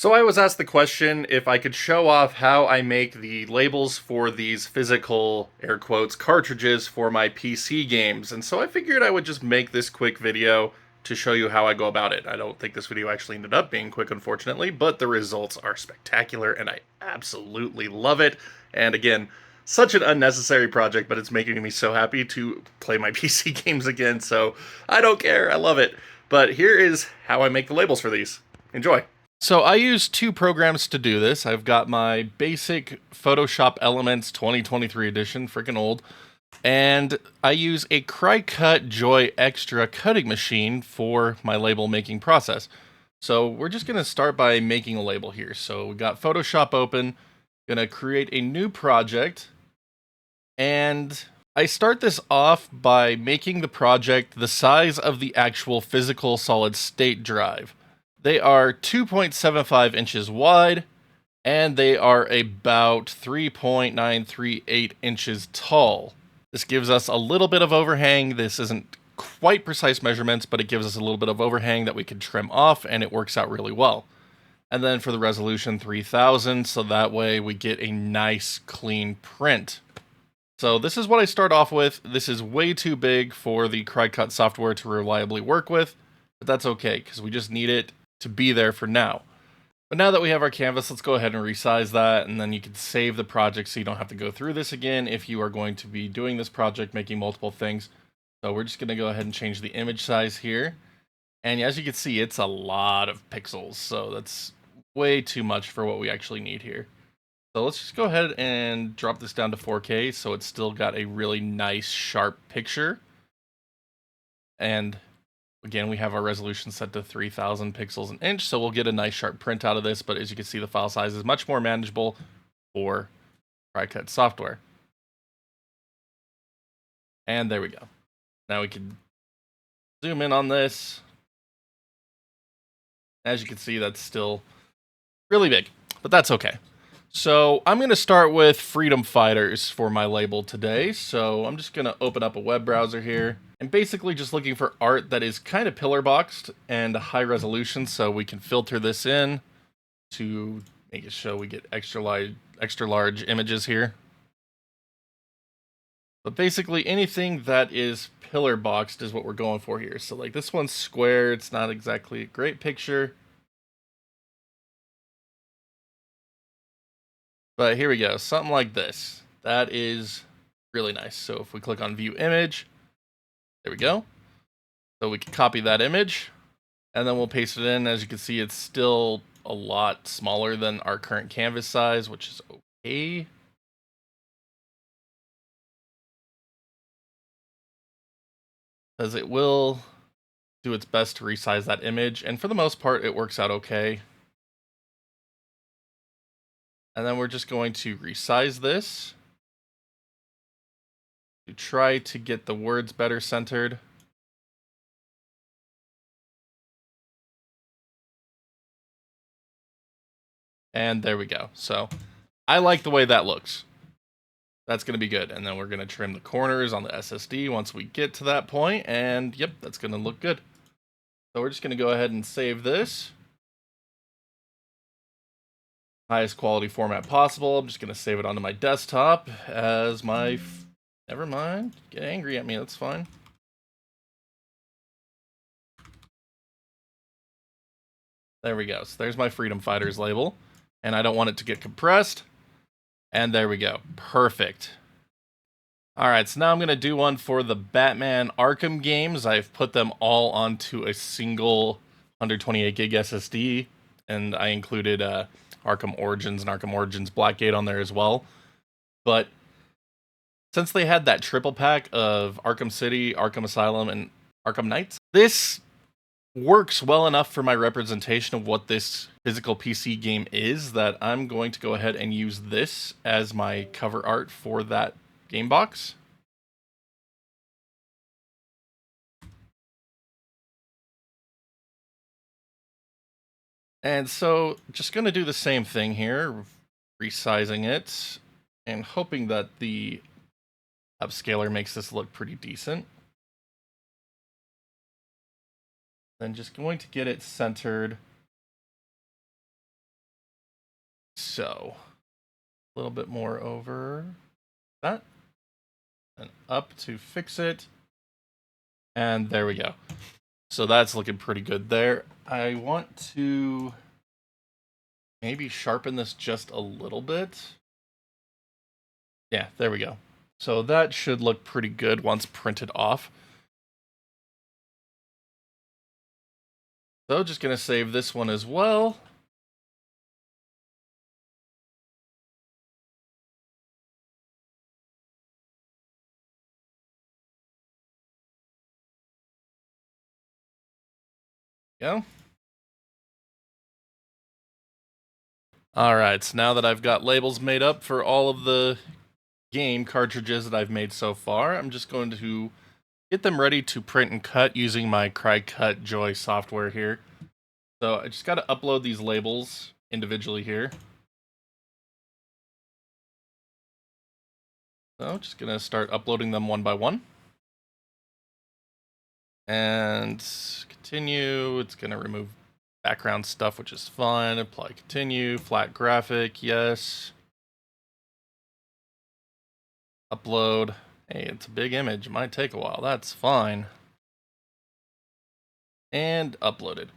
So I was asked the question if I could show off how I make the labels for these physical, air quotes, cartridges for my PC games, and so I figured I would just make this quick video to show you how I go about it. I don't think this video actually ended up being quick, unfortunately, but the results are spectacular, and I absolutely love it. And again, such an unnecessary project, but it's making me so happy to play my PC games again, so I don't care, I love it. But here is how I make the labels for these. Enjoy. So I use two programs to do this. I've got my basic Photoshop Elements 2023 edition, freaking old, and I use a Cricut Joy Xtra cutting machine for my label making process. So we're just going to start by making a label here. So we got Photoshop open, going to create a new project, and I start this off by making the project the size of the actual physical solid state drive. They are 2.75 inches wide, and they are about 3.938 inches tall. This gives us a little bit of overhang. This isn't quite precise measurements, but it gives us a little bit of overhang that we can trim off, and it works out really well. And then for the resolution, 3000, so that way we get a nice, clean print. So this is what I start off with. This is way too big for the Cricut software to reliably work with, but that's okay, because we just need it to be there for now. But now that we have our canvas, let's go ahead and resize that, and then you can save the project so you don't have to go through this again if you are going to be doing this project, making multiple things. So we're just going to go ahead and change the image size here. And as you can see, it's a lot of pixels, so that's way too much for what we actually need here. So let's just go ahead and drop this down to 4K so it's still got a really nice, sharp picture. And again, we have our resolution set to 3000 pixels an inch, so we'll get a nice sharp print out of this, but as you can see, the file size is much more manageable for Cricut software. And there we go. Now we can zoom in on this. As you can see, that's still really big, but that's okay. So I'm going to start with Freedom Fighters for my label today. So I'm just going to open up a web browser here. And basically just looking for art that is kind of pillar boxed and high resolution, so we can filter this in to make it show we get extra large images here. But basically anything that is pillar boxed is what we're going for here. So like this one's square, it's not exactly a great picture. But here we go, something like this. That is really nice. So if we click on View Image, there we go. So we can copy that image, and then we'll paste it in. As you can see, it's still a lot smaller than our current canvas size, which is okay. Because it will do its best to resize that image, and for the most part, it works out okay. And then we're just going to resize this to try to get the words better centered. And there we go. So I like the way that looks. That's going to be good. And then we're going to trim the corners on the SSD once we get to that point. And yep, that's going to look good. So we're just going to go ahead and save this. Highest quality format possible. I'm just going to save it onto my desktop as my... Never mind. Get angry at me. That's fine. There we go. So there's my Freedom Fighters label. And I don't want it to get compressed. And there we go. Perfect. Alright, so now I'm going to do one for the Batman Arkham games. I've put them all onto a single 128 gig SSD. And I included Arkham Origins and Arkham Origins Blackgate on there as well. But since they had that triple pack of Arkham City, Arkham Asylum, and Arkham Knights, this works well enough for my representation of what this physical PC game is that I'm going to go ahead and use this as my cover art for that game box. And so just going to do the same thing here, resizing it and hoping that the upscaler makes this look pretty decent. Then just going to get it centered so. A little bit more over that. And up to fix it. And there we go. So that's looking pretty good there. I want to maybe sharpen this just a little bit. Yeah, there we go. So that should look pretty good once printed off. So just going to save this one as well. Go. Alright, so now that I've got labels made up for all of the game cartridges that I've made so far, I'm just going to get them ready to print and cut using my Cricut Joy software here. So I just got to upload these labels individually here. So just going to start uploading them one by one. And continue. It's going to remove background stuff, which is fine. Apply continue. Flat graphic, yes. Upload. Hey, it's a big image. It might take a while. That's fine. And uploaded.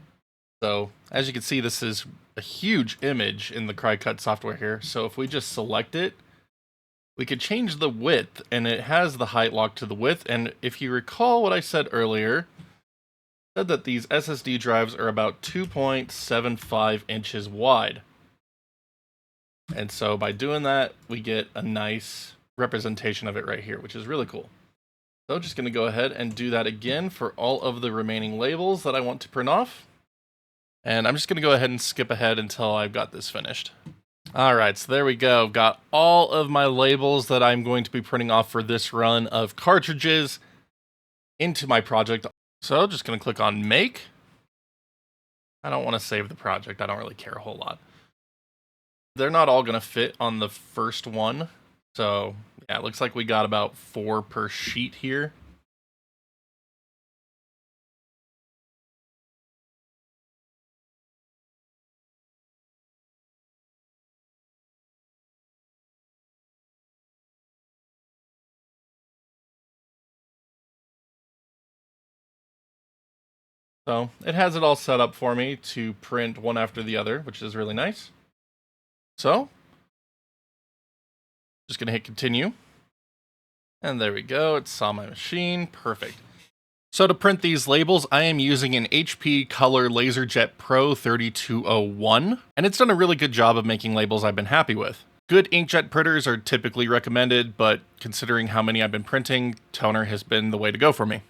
So as you can see, this is a huge image in the Cricut software here. So if we just select it, we could change the width, and it has the height locked to the width. And if you recall what I said earlier, I said that these SSD drives are about 2.75 inches wide. And so by doing that, we get a nice representation of it right here, which is really cool. So just going to go ahead and do that again for all of the remaining labels that I want to print off. And I'm just going to go ahead and skip ahead until I've got this finished. Alright, so there we go. Got all of my labels that I'm going to be printing off for this run of cartridges into my project. So just going to click on Make. I don't want to save the project. I don't really care a whole lot. They're not all going to fit on the first one. So yeah, it looks like we got about 4 per sheet here. So it has it all set up for me to print one after the other, which is really nice. So just going to hit continue. And there we go. It's on my machine. Perfect. So to print these labels, I am using an HP Color LaserJet Pro 3201. And it's done a really good job of making labels I've been happy with. Good inkjet printers are typically recommended, but considering how many I've been printing, toner has been the way to go for me.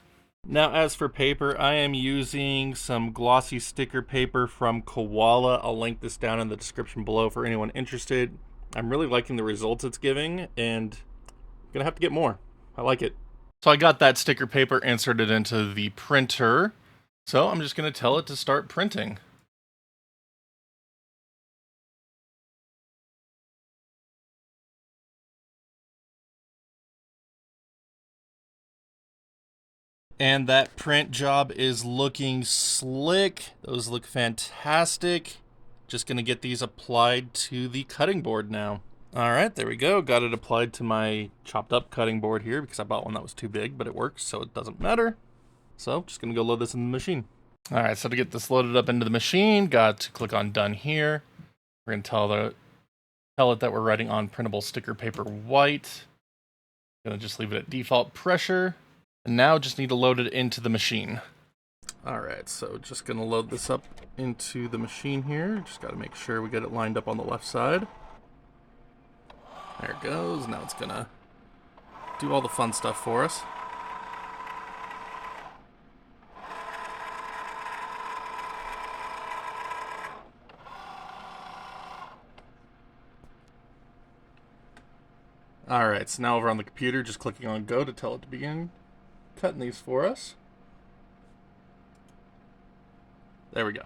Now, as for paper, I am using some glossy sticker paper from Koala. I'll link this down in the description below for anyone interested. I'm really liking the results it's giving, and I'm gonna have to get more. I like it. So I got that sticker paper inserted into the printer. So I'm just gonna tell it to start printing. And that print job is looking slick. Those look fantastic. Just gonna get these applied to the cutting board now. All right, there we go. Got it applied to my chopped up cutting board here because I bought one that was too big, but it works, so it doesn't matter. So just gonna go load this in the machine. All right, so to get this loaded up into the machine, got to click on done here. We're gonna tell it that we're writing on printable sticker paper white. Gonna just leave it at default pressure. And now just need to load it into the machine. All right, so just gonna load this up into the machine here. Just gotta make sure we get it lined up on the left side. There it goes. Now it's gonna do all the fun stuff for us. All right, so now over on the computer, just clicking on go to tell it to begin cutting these for us. There we go.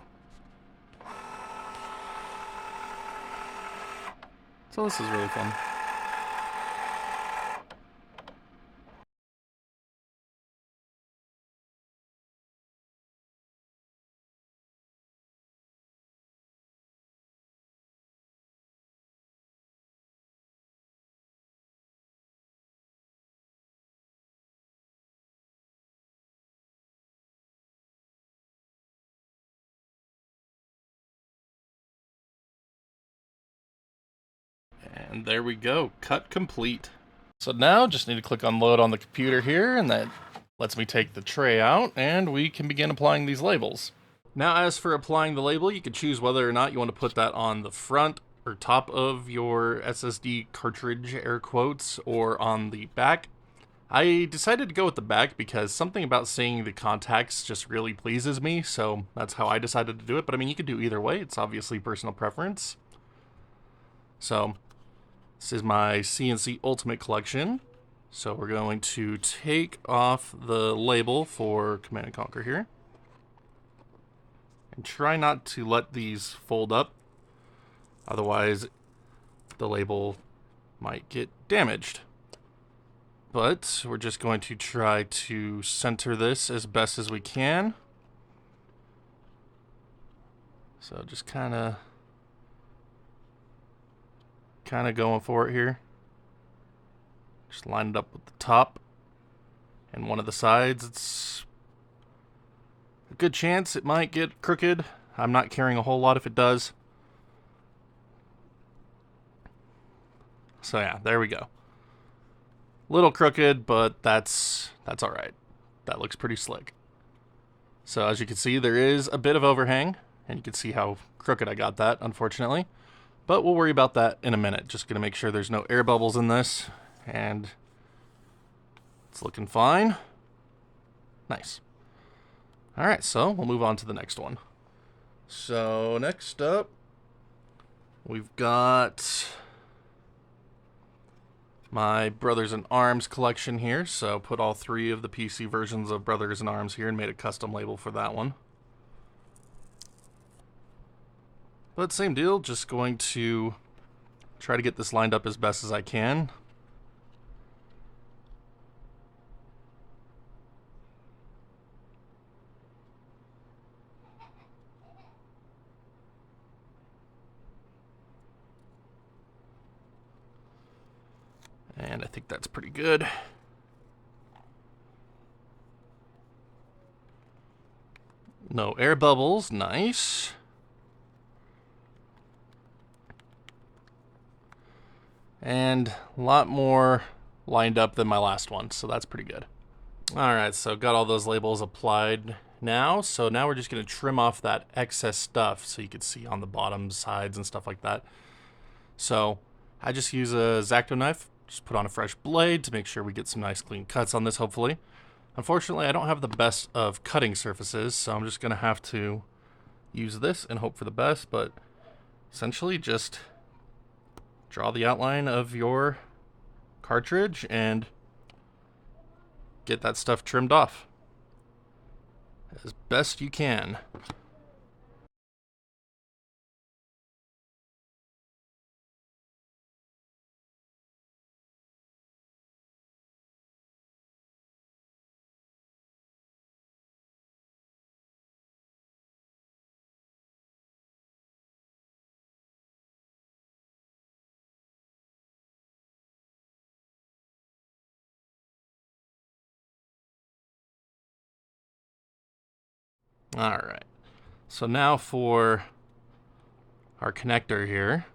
So this is really fun. And there we go, cut complete. So now just need to click unload on the computer here, and that lets me take the tray out, and we can begin applying these labels. Now as for applying the label, you can choose whether or not you want to put that on the front or top of your SSD cartridge, air quotes, or on the back. I decided to go with the back because something about seeing the contacts just really pleases me, so that's how I decided to do it. But I mean, you could do either way. It's obviously personal preference. So this is my CNC Ultimate Collection. So we're going to take off the label for Command & Conquer here. And try not to let these fold up. Otherwise, the label might get damaged. But we're just going to try to center this as best as we can. So just kind of going for it here. Just line it up with the top and one of the sides. It's a good chance it might get crooked. I'm not caring a whole lot if it does. So yeah, there we go. Little crooked, but that's all right. That looks pretty slick. So as you can see, there is a bit of overhang, and you can see how crooked I got that, unfortunately. But we'll worry about that in a minute. Just gonna make sure there's no air bubbles in this, and it's looking fine. Nice. All right, so we'll move on to the next one. So next up, we've got my Brothers in Arms collection here. So put all 3 of the PC versions of Brothers in Arms here and made a custom label for that one. But same deal, just going to try to get this lined up as best as I can. And I think that's pretty good. No air bubbles, nice. And a lot more lined up than my last one, so that's pretty good. All right, so got all those labels applied now. So now we're just gonna trim off that excess stuff so you can see on the bottom sides and stuff like that. So I just use a X-Acto knife. Just put on a fresh blade to make sure we get some nice clean cuts on this, hopefully. Unfortunately, I don't have the best of cutting surfaces, so I'm just going to have to use this and hope for the best, but essentially just draw the outline of your cartridge and get that stuff trimmed off as best you can. All right, so now for our connector here,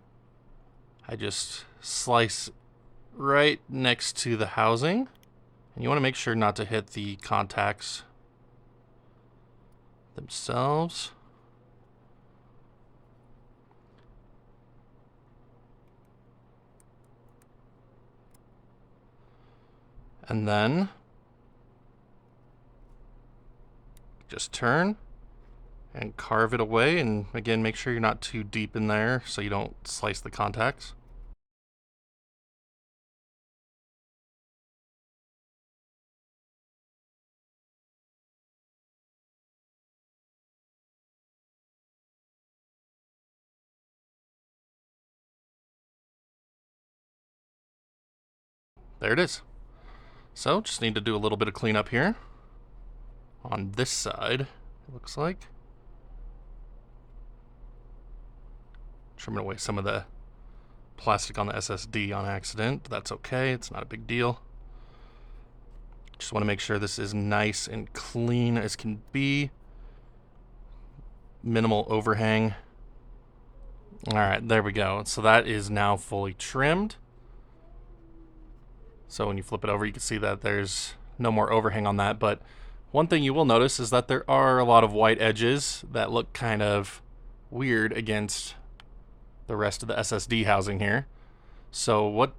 I just slice right next to the housing, and you want to make sure not to hit the contacts themselves. And then just turn and carve it away, and again, make sure you're not too deep in there so you don't slice the contacts. There it is. So just need to do a little bit of cleanup here on this side, it looks like. Trimming away some of the plastic on the SSD on accident. That's okay, it's not a big deal. Just want to make sure this is nice and clean as can be. Minimal overhang All right, there we go. So that is now fully trimmed. So when you flip it over, you can see that there's no more overhang on that. But one thing you will notice is that there are a lot of white edges that look kind of weird against the rest of the SSD housing here. So what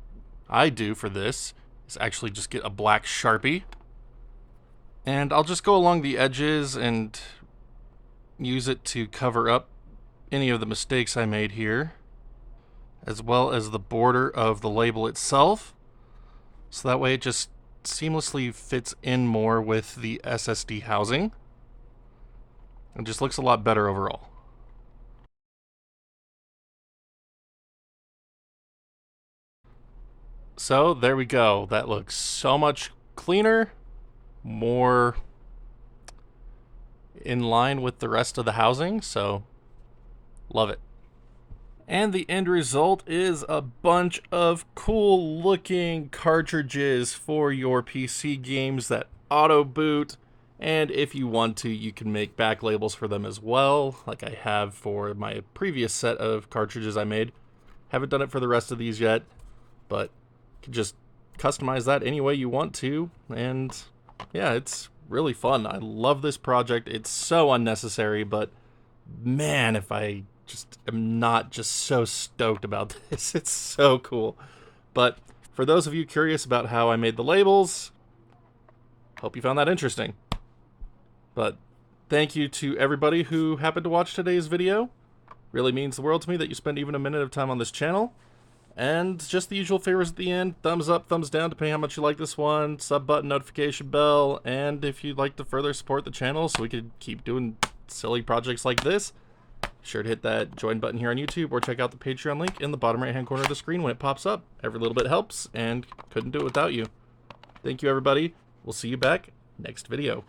I do for this is actually just get a black Sharpie, and I'll just go along the edges and use it to cover up any of the mistakes I made here, as well as the border of the label itself. So that way it just seamlessly fits in more with the SSD housing. It just looks a lot better overall. So there we go. That looks so much cleaner, more in line with the rest of the housing, so love it. And the end result is a bunch of cool looking cartridges for your PC games that auto boot. And if you want to, you can make back labels for them as well, like I have for my previous set of cartridges I made. Haven't done it for the rest of these yet, but you can just customize that any way you want to. And yeah, it's really fun. I love this project. It's so unnecessary, but man, if I just am not just so stoked about this. It's so cool. But for those of you curious about how I made the labels, hope you found that interesting. But thank you to everybody who happened to watch today's video. Really means the world to me that you spend even a minute of time on this channel. And just the usual favors at the end. Thumbs up, thumbs down, depending on how much you like this one. Sub button, notification bell. And if you'd like to further support the channel so we could keep doing silly projects like this, sure to hit that join button here on YouTube or check out the Patreon link in the bottom right hand corner of the screen when it pops up. Every little bit helps and couldn't do it without you. Thank you, everybody. We'll see you back next video.